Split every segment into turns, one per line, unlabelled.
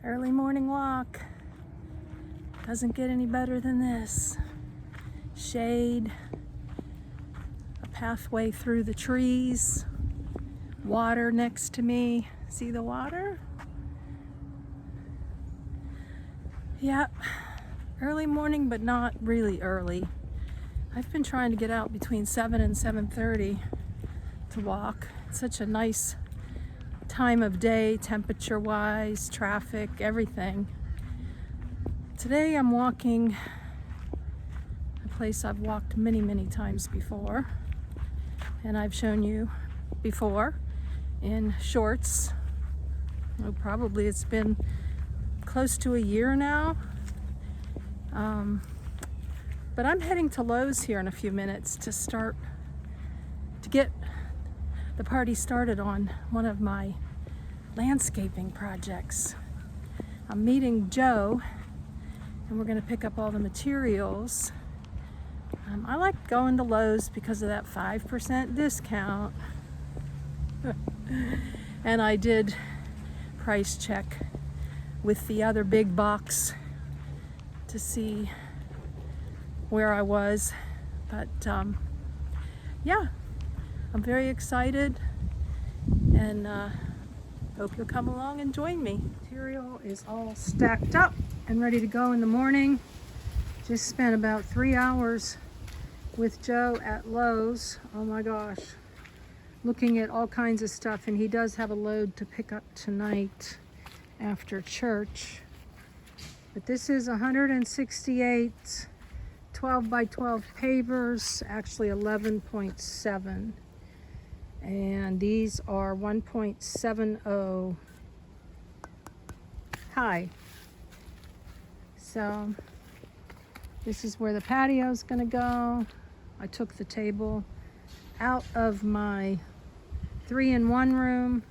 Early morning walk. Doesn't get any better than this. Shade, a pathway through the trees, water next to me. See the water? Yep. Early morning, but not really early. I've been trying to get out between 7 and 7:30 to walk. It's such a nice time of day, temperature-wise, traffic, everything. Today I'm walking a place I've walked many, many times before, and I've shown you before in shorts. Oh, probably it's been close to a year now. But I'm heading to Lowe's here in a few minutes to get the party started on one of my landscaping projects. I'm meeting Joe, and we're going to pick up all the materials. I like going to Lowe's because of that 5% discount. And I did price check with the other big box to see where I was. But yeah, I'm very excited, and hope you'll come along and join me. Material is all stacked up and ready to go in the morning. Just spent about 3 hours with Joe at Lowe's. Oh my gosh, looking at all kinds of stuff, and he does have a load to pick up tonight after church. But this is 168 12 by 12 pavers, actually 11.7. And these are 1.70 high. So this is where the patio is going to go. I took the table out of my 3-in-1 room,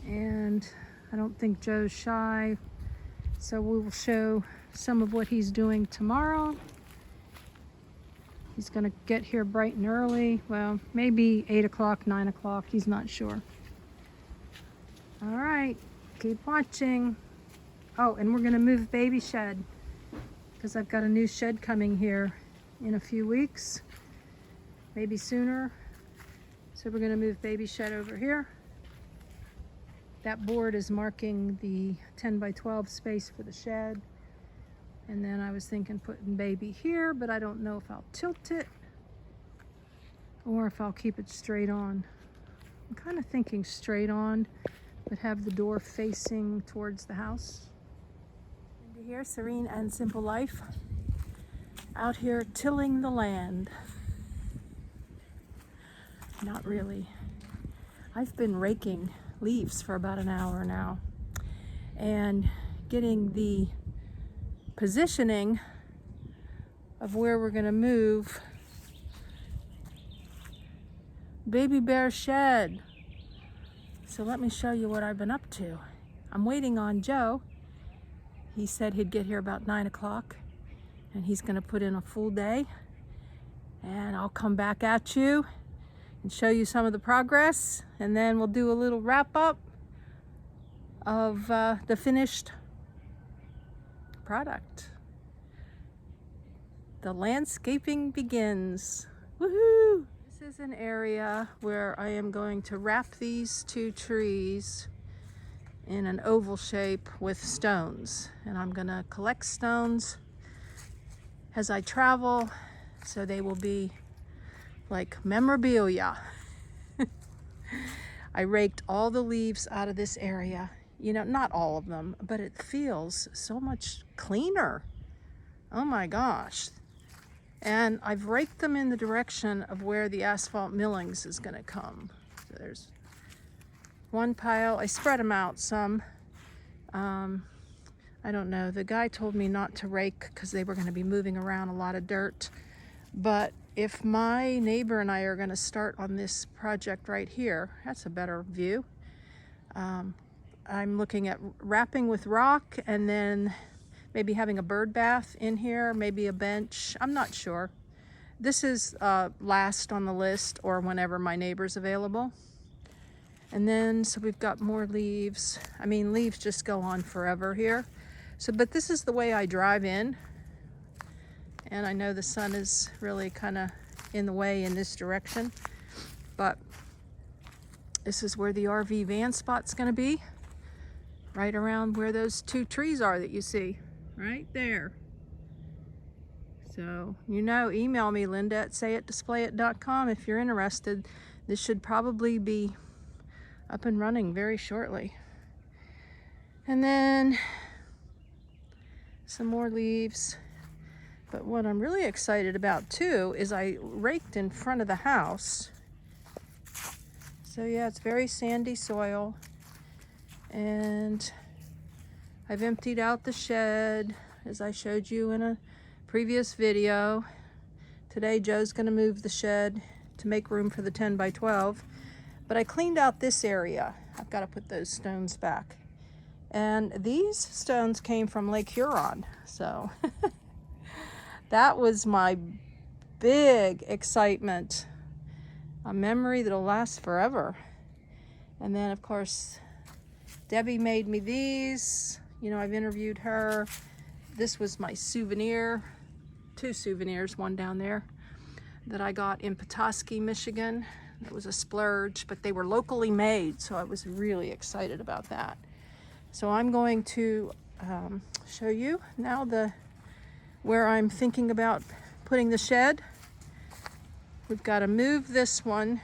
and I don't think Joe's shy, so we will show some of what he's doing tomorrow. He's going to get here bright and early. Well, maybe 8 o'clock, 9 o'clock. He's not sure. All right, keep watching. Oh, and we're going to move baby shed because I've got a new shed coming here in a few weeks, maybe sooner. So we're going to move baby shed over here. That board is marking the 10 by 12 space for the shed. And then I was thinking putting baby here, but I don't know if I'll tilt it or if I'll keep it straight on. I'm kind of thinking straight on, but have the door facing towards the house. Into here, Serene and Simple Life. Out here tilling the land. Not really. I've been raking leaves for about an hour now and getting the positioning of where we're going to move baby bear shed. So let me show you what I've been up to. I'm waiting on Joe. He said he'd get here about 9 o'clock, and he's going to put in a full day, and I'll come back at you and show you some of the progress, and then we'll do a little wrap up of the finished product. The landscaping begins. Woohoo! This is an area where I am going to wrap these 2 trees in an oval shape with stones, and I'm gonna collect stones as I travel, so they will be like memorabilia. I raked all the leaves out of this area. You know, not all of them, but it feels so much cleaner. Oh my gosh. And I've raked them in the direction of where the asphalt millings is going to come. So there's one pile. I spread them out some. I don't know. The guy told me not to rake because they were going to be moving around a lot of dirt. But if my neighbor and I are going to start on this project right here, that's a better view. I'm looking at wrapping with rock and then maybe having a bird bath in here, maybe a bench. I'm not sure. This is last on the list, or whenever my neighbor's available. And then, so we've got more leaves. I mean, leaves just go on forever here. So, but this is the way I drive in. And I know the sun is really kind of in the way in this direction. But this is where the RV van spot's gonna be. Right around where those 2 trees are that you see. Right there. So, you know, email me, linda@sayitdisplayit.com if you're interested. This should probably be up and running very shortly. And then some more leaves. But what I'm really excited about too is I raked in front of the house. So yeah, it's very sandy soil. And I've emptied out the shed, as I showed you in a previous video. Today Joe's gonna move the shed to make room for the 10 by 12. But I cleaned out this area. I've got to put those stones back. And these stones came from Lake Huron. So that was my big excitement. A memory that'll last forever. And then of course, Debbie made me these. You know, I've interviewed her. This was my souvenir. 2 souvenirs, one down there, that I got in Petoskey, Michigan. It was a splurge, but they were locally made, so I was really excited about that. So I'm going to show you now where I'm thinking about putting the shed. We've got to move this one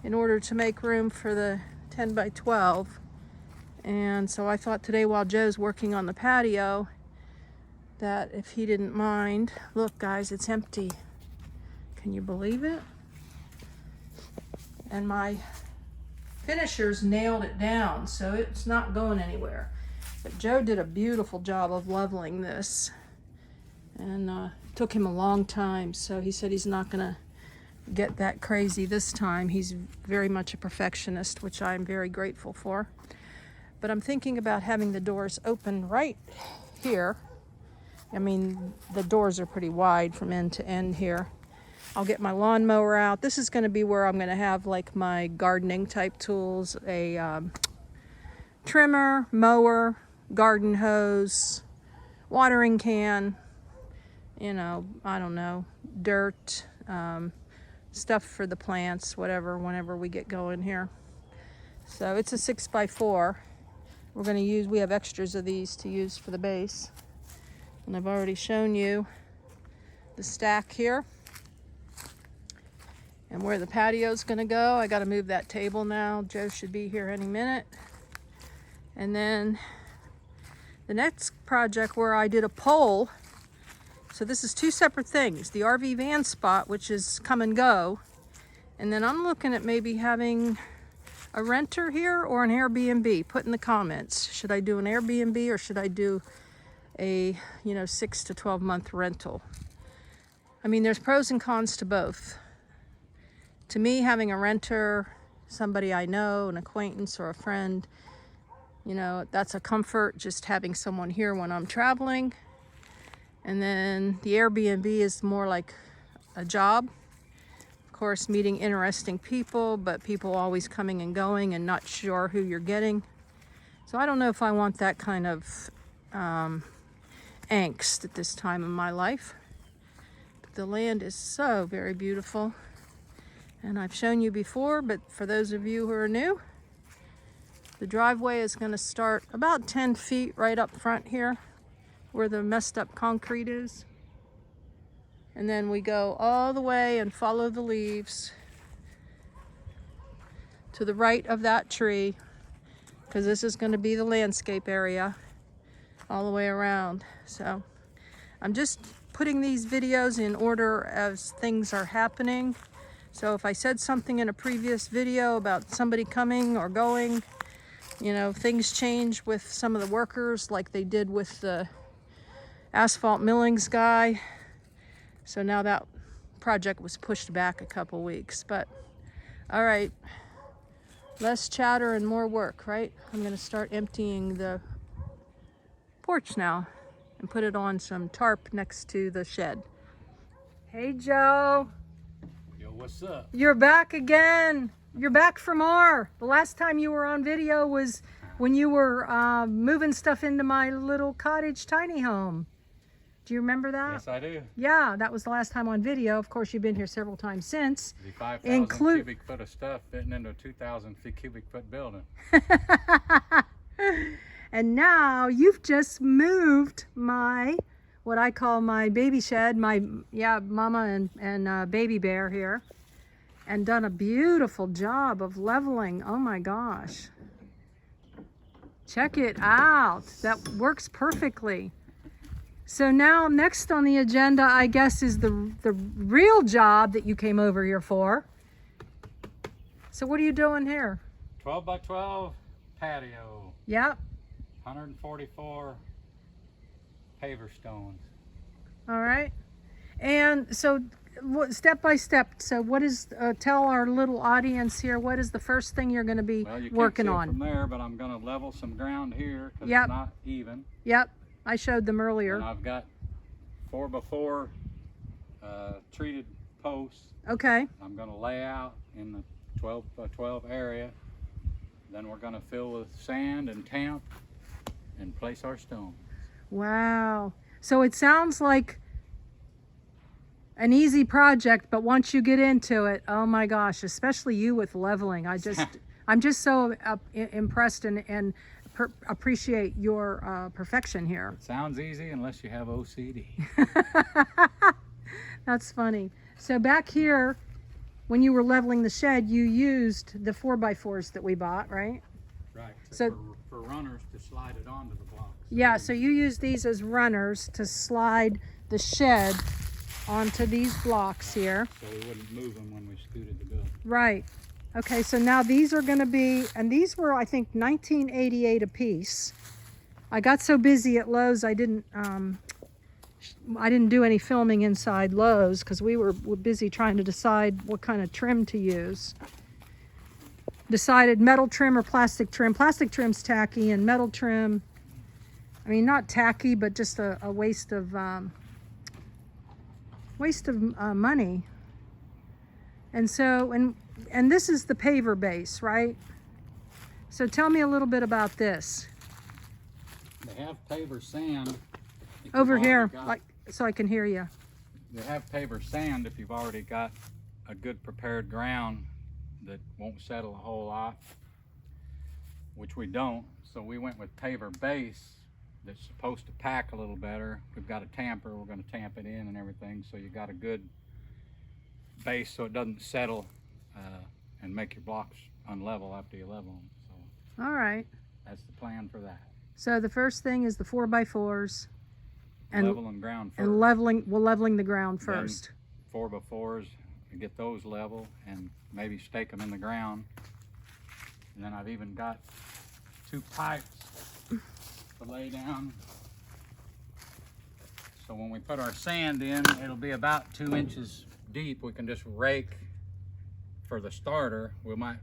in order to make room for the 10 by 12. And so I thought today, while Joe's working on the patio, that if he didn't mind. Look guys, it's empty. Can you believe it? And my finishers nailed it down, so it's not going anywhere. But Joe did a beautiful job of leveling this. And it took him a long time, so he said he's not gonna get that crazy this time. He's very much a perfectionist, which I'm very grateful for. But I'm thinking about having the doors open right here. I mean, the doors are pretty wide from end to end here. I'll get my lawnmower out. This is going to be where I'm going to have like my gardening type tools, a trimmer, mower, garden hose, watering can, you know, I don't know, dirt, stuff for the plants, whatever, whenever we get going here. So it's a 6x4. We're going to use, we have extras of these to use for the base. And I've already shown you the stack here and where the patio is going to go. I got to move that table now. Joe should be here any minute. And then the next project where I did a poll. So this is 2 separate things. The RV van spot, which is come and go. And then I'm looking at maybe having a renter here or an Airbnb. Put in the comments. Should I do an Airbnb or should I do a 6 to 12 month rental? I mean, there's pros and cons to both. To me, having a renter, somebody I know, an acquaintance or a friend, that's a comfort, just having someone here when I'm traveling. And then the Airbnb is more like a job. Of course, meeting interesting people, but people always coming and going and not sure who you're getting. So I don't know if I want that kind of angst at this time in my life. But the land is so very beautiful. And I've shown you before, but for those of you who are new, the driveway is going to start about 10 feet right up front here where the messed up concrete is. And then we go all the way and follow the leaves to the right of that tree, because this is going to be the landscape area all the way around. So I'm just putting these videos in order as things are happening. So if I said something in a previous video about somebody coming or going, things change with some of the workers like they did with the asphalt millings guy. So now that project was pushed back a couple weeks. But all right, less chatter and more work, right? I'm going to start emptying the porch now and put it on some tarp next to the shed. Hey, Joe.
Yo, what's up?
You're back again. You're back for more. The last time you were on video was when you were moving stuff into my little cottage tiny home. Do you remember that?
Yes, I do.
Yeah, that was the last time on video. Of course, you've been here several times since.
The 5,000 cubic foot of stuff fitting into a 2,000 cubic foot building.
And now you've just moved what I call my baby shed, mama and baby bear here, and done a beautiful job of leveling. Oh my gosh. Check it out. That works perfectly. So now next on the agenda, I guess, is the real job that you came over here for. So what are you doing here?
12 by 12 patio.
Yep.
144 paver stones.
All right. And so step by step, so what is, tell our little audience here, what is the first thing you're going to be working on?
From there, but I'm going to level some ground here because
Yep.
it's not even.
Yep. I showed them earlier.
And I've got 4x4 treated posts.
Okay.
I'm going to lay out in the 12 by 12 area. Then we're going to fill with sand and tamp and place our stone.
Wow. So it sounds like an easy project, but once you get into it, oh my gosh, especially you with leveling. I'm just so impressed and appreciate your perfection here.
It sounds easy unless you have OCD.
That's funny. So back here, when you were leveling the shed, you used the 4x4s that we bought, right?
Right.
So
for runners to slide it onto the blocks.
Yeah, so you use these as runners to slide the shed onto these blocks here.
So we wouldn't move them when we scooted the building.
Right. Okay, so now these are going to be, and these were, I think, $19.88 a piece. I got so busy at Lowe's, I didn't do any filming inside Lowe's because we were busy trying to decide what kind of trim to use. Decided metal trim or plastic trim. Plastic trim's tacky, and metal trim, I mean, not tacky, but just a waste of money. And so, and this is the paver base, right? So tell me a little bit about this.
They have paver sand.
Over here, like, so I can hear you.
They have paver sand if you've already got a good prepared ground that won't settle a whole lot, which we don't. So we went with paver base that's supposed to pack a little better. We've got a tamper, we're going to tamp it in and everything, so you got a good base so it doesn't settle and make your blocks unlevel after you level them. So
all right,
that's the plan for that.
So the first thing is the 4x4s and
leveling ground first.
And leveling the ground first.
Then 4x4s, and get those level and maybe stake them in the ground. And then I've even got 2 pipes to lay down. So when we put our sand in, it'll be about 2 inches deep. We can just rake for the starter. We might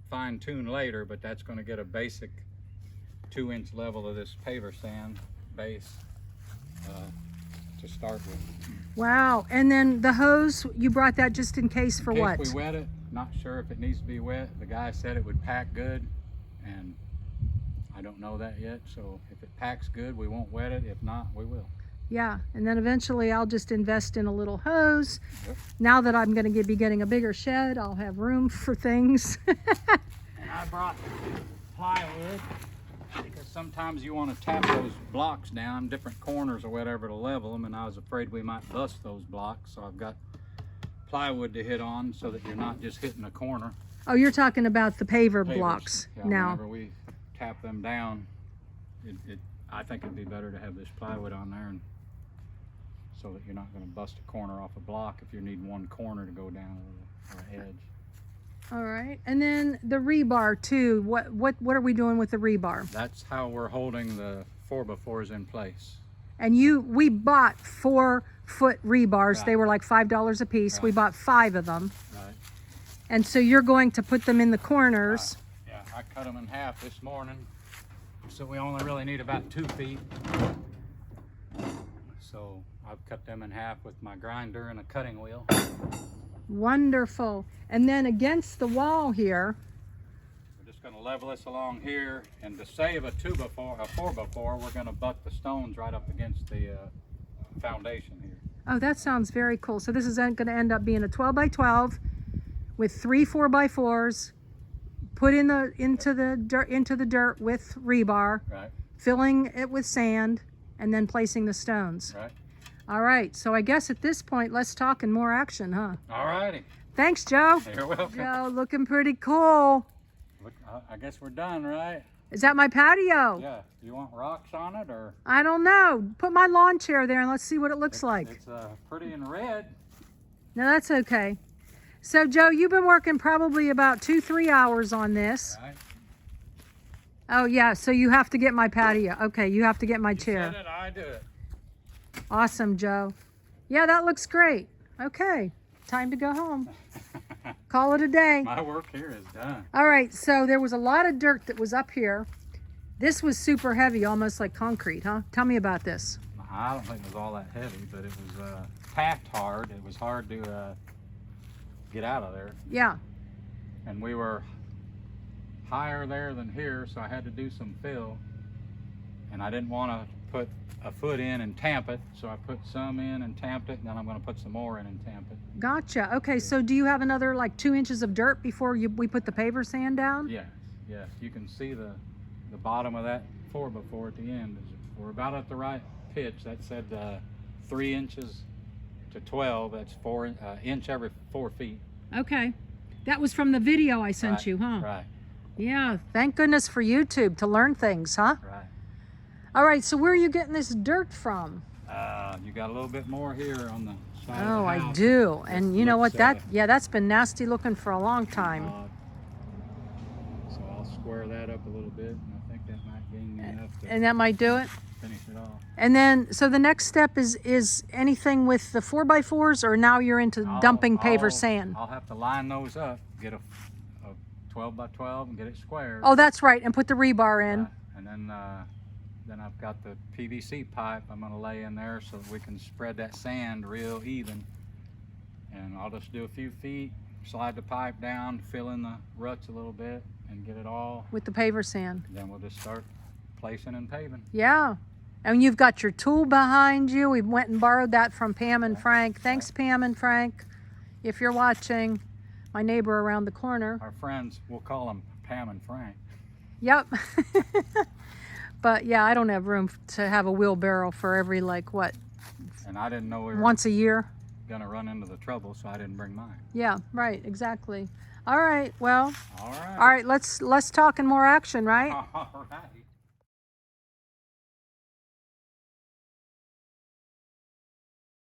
fine tune later, but that's going to get a basic 2-inch level of this paver sand base to start with.
Wow. And then the hose, you brought that just in case for what?
In case we wet it. Not sure if it needs to be wet. The guy said it would pack good, and I don't know that yet. So if it packs good, we won't wet it. If not, we will.
Yeah, and then eventually I'll just invest in a little hose.
Yep.
Now that I'm going to be getting a bigger shed, I'll have room for things.
And I brought plywood because sometimes you want to tap those blocks down, different corners or whatever, to level them, and I was afraid we might bust those blocks. So I've got plywood to hit on so that you're not just hitting a corner.
Oh, you're talking about the paver
Pavers.
blocks
Yeah,
now.
Whenever we tap them down, I think it'd be better to have this plywood on there, and so that you're not going to bust a corner off a block if you need one corner to go down or an edge.
All right, and then the rebar too. What are we doing with the rebar?
That's how we're holding the 4x4s in place.
And we bought 4-foot rebars.
Right.
They were like $5 a piece.
Right.
We bought 5 of them.
Right.
And so you're going to put them in the corners.
Yeah, I cut them in half this morning, so we only really need about 2 feet. So I've cut them in half with my grinder and a cutting wheel.
Wonderful. And then against the wall here,
We're just gonna level this along here, and to save a 4x4, we're gonna butt the stones right up against the foundation here.
oh, that sounds very cool. So this is going to end up being a 12 by 12 with 3 4x4s put into the dirt with rebar,
Right,
filling it with sand, and then placing the stones.
right.
All right. So I guess at this point, let's talk in more action, huh?
All righty.
Thanks, Joe.
You're welcome.
Joe, looking pretty cool.
Look, I guess we're done, right?
Is that my patio?
Yeah. You want rocks on it, or?
I don't know. Put my lawn chair there and let's see what it looks like.
It's pretty in red.
No, that's okay. So, Joe, you've been working probably about 2-3 hours on this.
Right.
Oh, yeah. So you have to get my patio. Okay, you have to get my
You
chair.
said it, I do it.
Awesome, Joe. Yeah, that looks great. Okay, time to go home. Call it a day.
My work here is done.
All right, so there was a lot of dirt that was up here. This was super heavy, almost like concrete, huh? Tell me about this.
I don't think it was all that heavy, but it was packed hard. It was hard to get out of there.
Yeah.
And we were higher there than here, so I had to do some fill. And I didn't want to put a foot in and tamp it, so I put some in and tamped it, and then I'm going to put some more in and tamp it.
Gotcha. Okay, so do you have another like 2 inches of dirt before we put the paver sand down?
Yes, yes. You can see the bottom of that 4x4 at the end. We're about at the right pitch. That said 3 inches to 12. That's 4 inch every 4 feet.
Okay. That was from the video I sent
Right,
you, huh?
Right,
Yeah, thank goodness for YouTube to learn things, huh?
right.
All right, so where are you getting this dirt from?
You got a little bit more here on the side of
Oh,
the
I
house.
do. And you know what?
looks,
That's been nasty looking for a long time.
So I'll square that up a little bit, and I think that might gain me enough to
And that might do it.
finish it off.
And then, so the next step is anything with the 4x4s, or now you're into dumping paver sand?
I'll have to line those up, get a 12 by 12 and get it squared.
Oh, that's right, and put the rebar in.
Right. And then I've got the PVC pipe I'm going to lay in there so that we can spread that sand real even. And I'll just do a few feet, slide the pipe down, fill in the ruts a little bit, and get it all.
With the paver sand.
Then we'll just start placing and paving.
Yeah. And you've got your tool behind you. We went and borrowed that from Pam and Frank. Thanks, Pam and Frank, if you're watching. My neighbor around the corner.
Our friends, we'll call them Pam and Frank.
Yep. But yeah, I don't have room to have a wheelbarrow for every, like, what,
And I didn't know we were
once a year?
going to run into the trouble, so I didn't bring mine.
Yeah, right, exactly. All right, well,
All right.
all right, let's talk in more action, right?
All right.